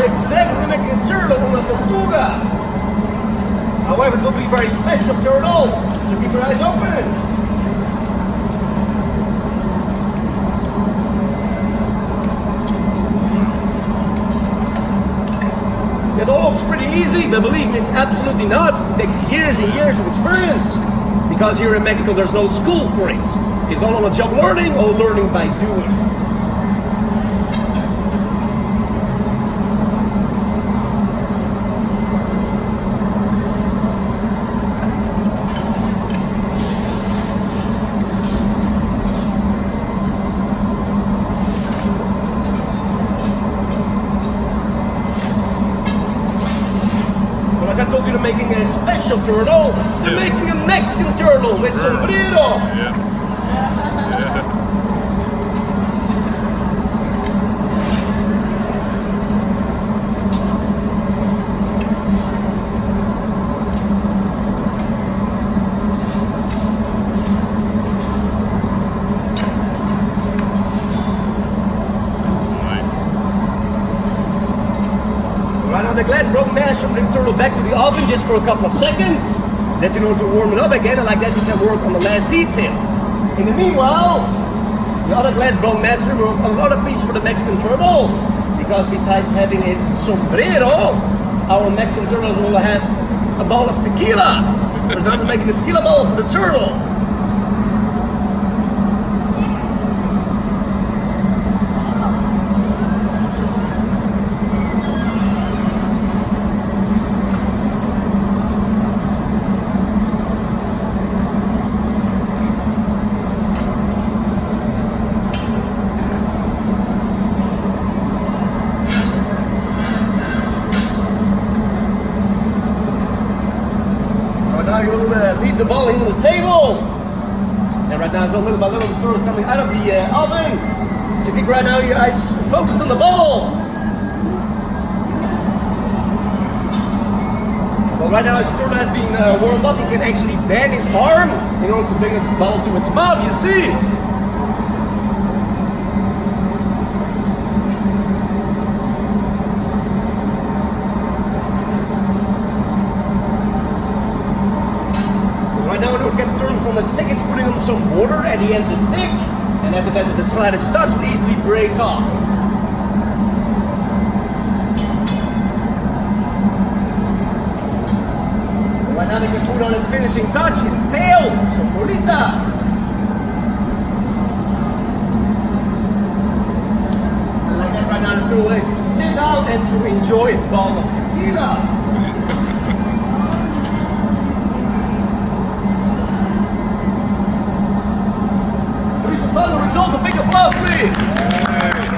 exactly like a turtle on a tortuga. However, it will be a very special turtle, so keep your eyes open. It all looks pretty easy, but believe me, it's absolutely not. It takes years and years of experience. Because here in Mexico, there's no school for it. It's all on a job learning or learning by doing. I told you they're making a special turtle. They're making a Mexican turtle with sombrero. Right now the glass broke mash from the turtle back to the oven just for a couple of seconds. That's in order to warm it up again, and like that you can work on the last details. In the meanwhile, the other glass bone master wrote another piece for the Mexican turtle, because besides having its sombrero, our Mexican turtles will have a bottle of tequila. We're now making a tequila bottle for the turtle. Now you will leave the ball in the table. And right now, so little by little, the turtle is coming out of the oven. So keep right now your eyes focused on the ball. Well, right now, as the turtle has been warmed up, he can actually bend his arm in order to bring the ball to its mouth. You see. Right now, we'll get the turtle from the stick. It's putting on some water at the end of the stick, and after that, the slider starts to easily break off. Right now, they can put on its finishing touch, its tail, some bolita. And like that, right now, the turtle will sit down and to enjoy its bottle of tequila. The result, a big applause, please.